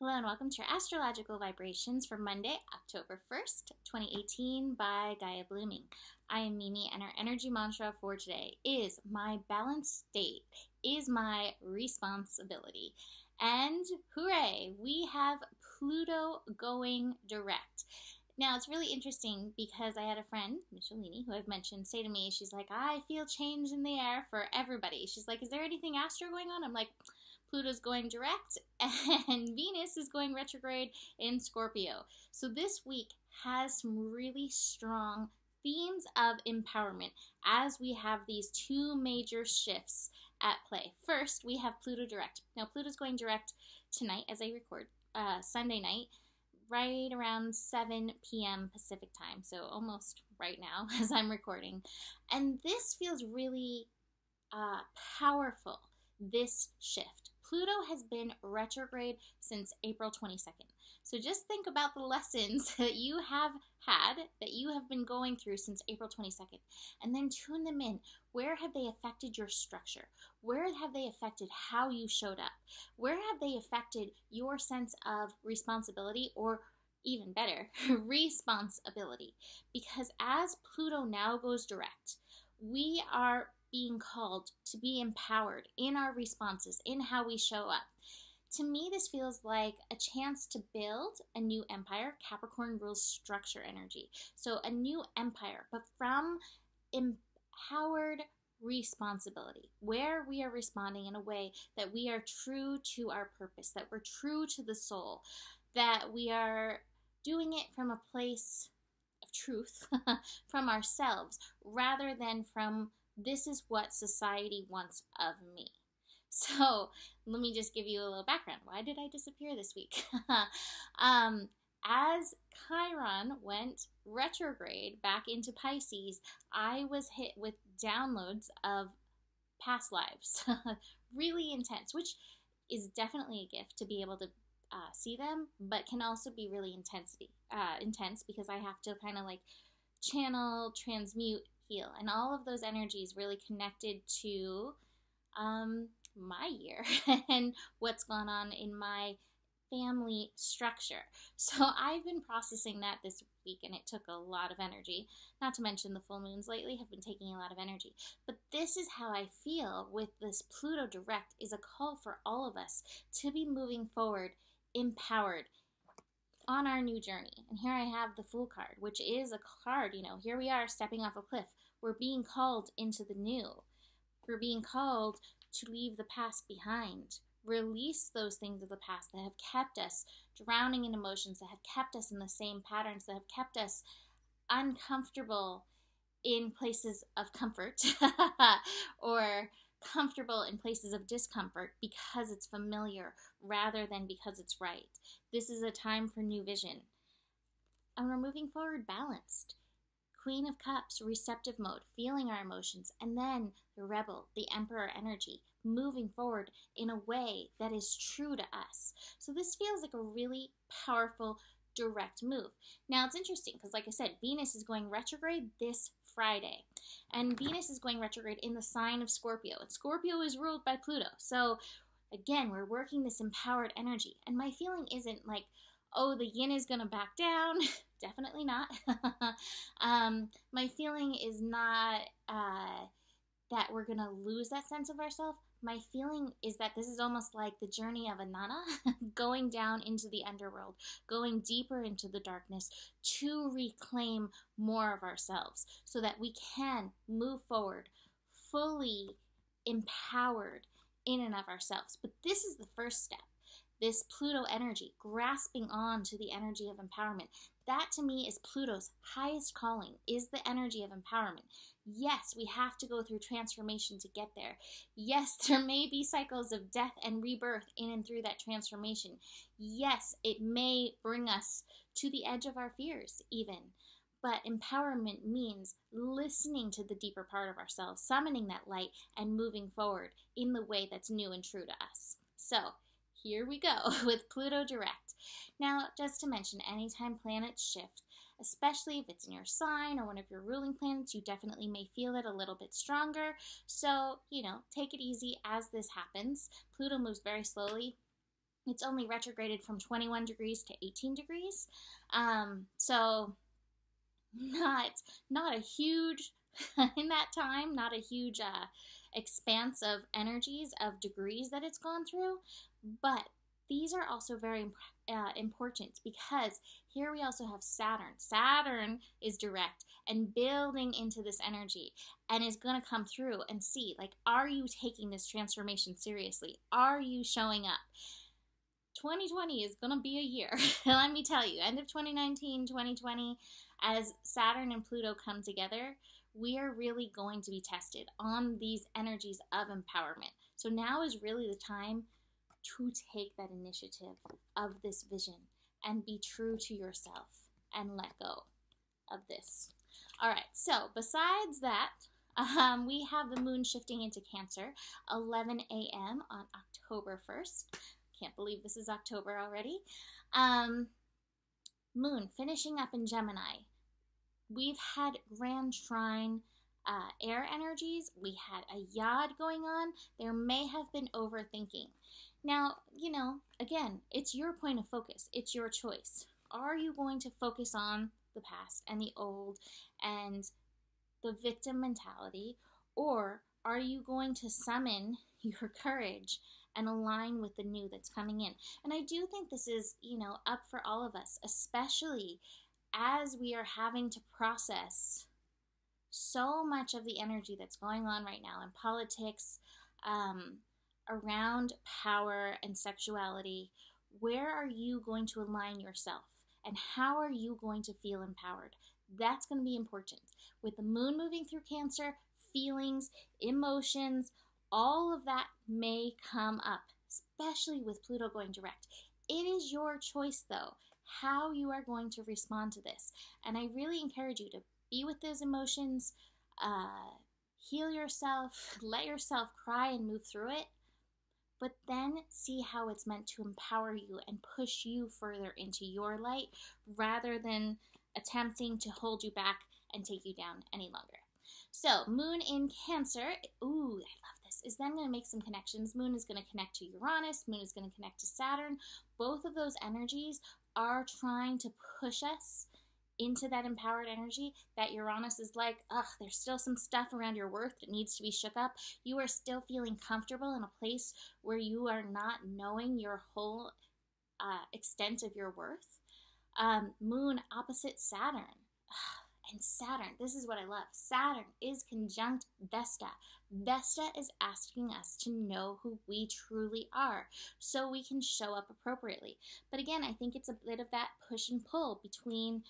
Hello and welcome to your astrological vibrations for Monday, October 1st, 2018 by Gaia Blooming. I am Mimi and our energy mantra for today is my balanced state is my responsibility. And hooray, we have Pluto going direct. Now, it's really interesting because I had a friend, Michelini, who I've mentioned, say to me, she's like, I feel change in the air for everybody. She's like, is there anything astro going on? I'm like, Pluto's going direct and Venus is going retrograde in Scorpio. So this week has some really strong themes of empowerment as we have these two major shifts at play. First, we have Pluto direct. Now, Pluto's going direct tonight as I record, Sunday night, right around 7 p.m. Pacific time, so almost right now as I'm recording. And this feels really powerful, this shift. Pluto has been retrograde since April 22nd. So just think about the lessons that you have had, that you have been going through since April 22nd, and then tune them in. Where have they affected your structure? Where have they affected how you showed up? Where have they affected your sense of responsibility, or even better, responsibility? Because as Pluto now goes direct, we are being called to be empowered in our responses, in how we show up. To me, this feels like a chance to build a new empire. Capricorn rules structure energy. So a new empire, but from empowered responsibility, where we are responding in a way that we are true to our purpose, that we're true to the soul, that we are doing it from a place of truth, from ourselves, rather than from this is what society wants of me. So let me just give you a little background. Why did I disappear this week? As Chiron went retrograde back into Pisces, I was hit with downloads of past lives. Really intense, which is definitely a gift to be able to see them, but can also be really intense because I have to kind of like channel, transmute, heal, and all of those energies really connected to my year and what's gone on in my family structure. So I've been processing that this week, and it took a lot of energy. Not to mention the full moons lately have been taking a lot of energy. But this is how I feel with this Pluto direct, is a call for all of us to be moving forward, empowered, on our new journey. And here I have the Fool card, which is a card, here we are stepping off a cliff. We're being called into the new. We're being called to leave the past behind. Release those things of the past that have kept us drowning in emotions, that have kept us in the same patterns, that have kept us uncomfortable in places of comfort or comfortable in places of discomfort because it's familiar rather than because it's right. This is a time for new vision. And we're moving forward balanced. Queen of Cups, receptive mode, feeling our emotions, and then the Rebel, the Emperor energy, moving forward in a way that is true to us. So this feels like a really powerful, direct move. Now it's interesting because, like I said, Venus is going retrograde this Friday, and Venus is going retrograde in the sign of Scorpio, and Scorpio is ruled by Pluto. So again, we're working this empowered energy, and my feeling isn't like, oh, the yin is going to back down. Definitely not. My feeling is not that we're going to lose that sense of ourselves. My feeling is that this is almost like the journey of a nana going down into the underworld, going deeper into the darkness to reclaim more of ourselves so that we can move forward fully empowered in and of ourselves. But this is the first step. This Pluto energy, grasping on to the energy of empowerment. That to me is Pluto's highest calling, is the energy of empowerment. Yes, we have to go through transformation to get there. Yes, there may be cycles of death and rebirth in and through that transformation. Yes, it may bring us to the edge of our fears even. But empowerment means listening to the deeper part of ourselves, summoning that light, and moving forward in the way that's new and true to us. So here we go with Pluto direct. Now, just to mention, anytime planets shift, especially if it's in your sign or one of your ruling planets, you definitely may feel it a little bit stronger. So, take it easy as this happens. Pluto moves very slowly. It's only retrograded from 21 degrees to 18 degrees. So not a huge in that time, not a huge expanse of energies of degrees that it's gone through, but these are also very important because here we also have Saturn. Saturn is direct and building into this energy and is going to come through and see, like, are you taking this transformation seriously? Are you showing up? 2020 is going to be a year. Let me tell you, end of 2019, 2020, as Saturn and Pluto come together, we are really going to be tested on these energies of empowerment. So now is really the time to take that initiative of this vision and be true to yourself and let go of this. All right, so besides that, we have the moon shifting into Cancer, 11 a.m. on October 1st. Can't believe this is October already. Moon finishing up in Gemini. We've had Grand Trine air energies. We had a Yod going on. There may have been overthinking. Now, again, it's your point of focus. It's your choice. Are you going to focus on the past and the old and the victim mentality, or are you going to summon your courage and align with the new that's coming in? And I do think this is, up for all of us, especially as we are having to process so much of the energy that's going on right now in politics, around power and sexuality. Where are you going to align yourself? And how are you going to feel empowered? That's going to be important. With the moon moving through Cancer, feelings, emotions, all of that may come up, especially with Pluto going direct. It is your choice, though, how you are going to respond to this. And I really encourage you to be with those emotions, heal yourself, let yourself cry and move through it, but then see how it's meant to empower you and push you further into your light rather than attempting to hold you back and take you down any longer. So, moon in Cancer, ooh, I love this, is then going to make some connections. Moon is going to connect to Uranus, moon is going to connect to Saturn. Both of those energies are trying to push us into that empowered energy that Uranus is like, there's still some stuff around your worth that needs to be shook up. You are still feeling comfortable in a place where you are not knowing your whole extent of your worth. Moon opposite Saturn. And Saturn, this is what I love. Saturn is conjunct Vesta. Vesta is asking us to know who we truly are so we can show up appropriately. But again, I think it's a bit of that push and pull between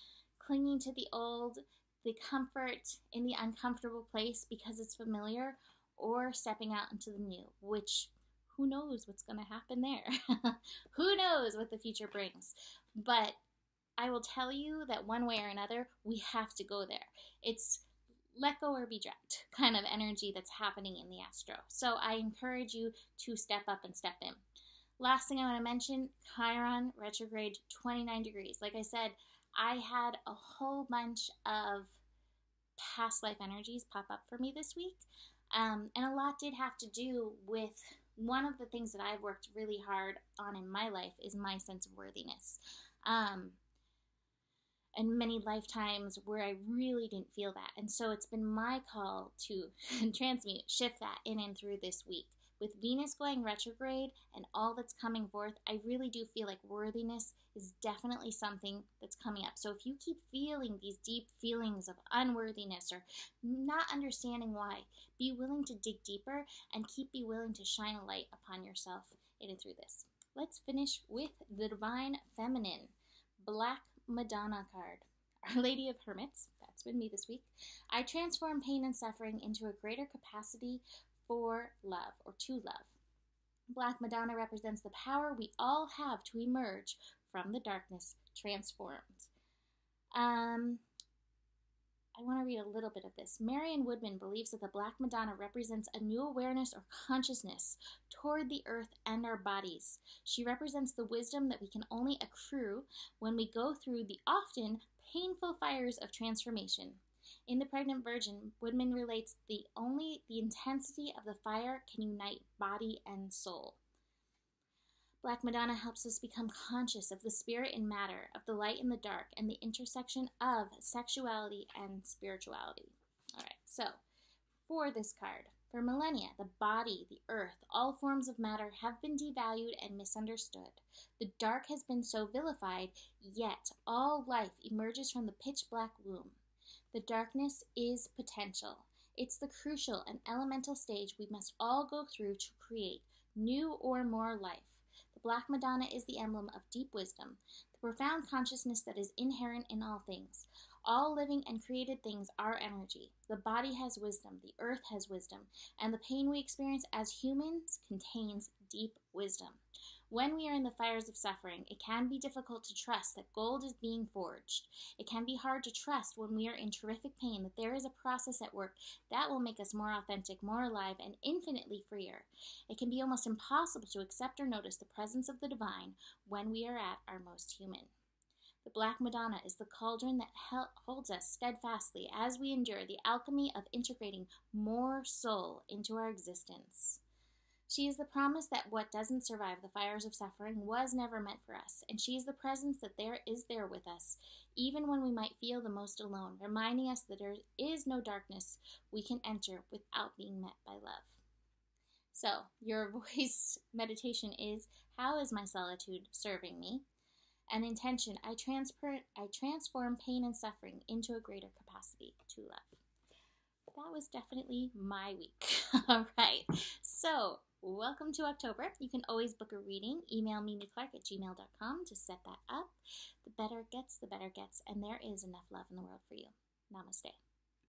clinging to the old, the comfort in the uncomfortable place because it's familiar, or stepping out into the new, which who knows what's going to happen there. Who knows what the future brings. But I will tell you that one way or another, we have to go there. It's let go or be dragged kind of energy that's happening in the astro. So I encourage you to step up and step in. Last thing I want to mention, Chiron retrograde 29 degrees. Like I said, I had a whole bunch of past life energies pop up for me this week. And a lot did have to do with one of the things that I've worked really hard on in my life is my sense of worthiness. And many lifetimes where I really didn't feel that. And so it's been my call to transmute, shift that in and through this week. With Venus going retrograde and all that's coming forth, I really do feel like worthiness is definitely something that's coming up. So if you keep feeling these deep feelings of unworthiness or not understanding why, be willing to dig deeper and be willing to shine a light upon yourself in and through this. Let's finish with the Divine Feminine, Black Madonna card. Our Lady of Hermits, that's been me this week. I transform pain and suffering into a greater capacity for love, or to love. Black Madonna represents the power we all have to emerge from the darkness transformed. I want to read a little bit of this. Marion Woodman believes that the Black Madonna represents a new awareness or consciousness toward the earth and our bodies. She represents the wisdom that we can only accrue when we go through the often painful fires of transformation. In The Pregnant Virgin, Woodman relates only the intensity of the fire can unite body and soul. Black Madonna helps us become conscious of the spirit and matter, of the light and the dark, and the intersection of sexuality and spirituality. All right, so for this card, for millennia, the body, the earth, all forms of matter have been devalued and misunderstood. The dark has been so vilified, yet all life emerges from the pitch black womb. The darkness is potential. It's the crucial and elemental stage we must all go through to create new or more life. The Black Madonna is the emblem of deep wisdom, the profound consciousness that is inherent in all things. All living and created things are energy. The body has wisdom, the earth has wisdom, and the pain we experience as humans contains deep wisdom. When we are in the fires of suffering, it can be difficult to trust that gold is being forged. It can be hard to trust when we are in terrific pain that there is a process at work that will make us more authentic, more alive, and infinitely freer. It can be almost impossible to accept or notice the presence of the divine when we are at our most human. The Black Madonna is the cauldron that holds us steadfastly as we endure the alchemy of integrating more soul into our existence. She is the promise that what doesn't survive the fires of suffering was never meant for us, and she is the presence that is there with us, even when we might feel the most alone, reminding us that there is no darkness we can enter without being met by love. So, your voice meditation is, how is my solitude serving me? An intention, I transform pain and suffering into a greater capacity to love. That was definitely my week. All right, so welcome to October. You can always book a reading. Email mimiclark@gmail.com to set that up. The better it gets, and there is enough love in the world for you. Namaste.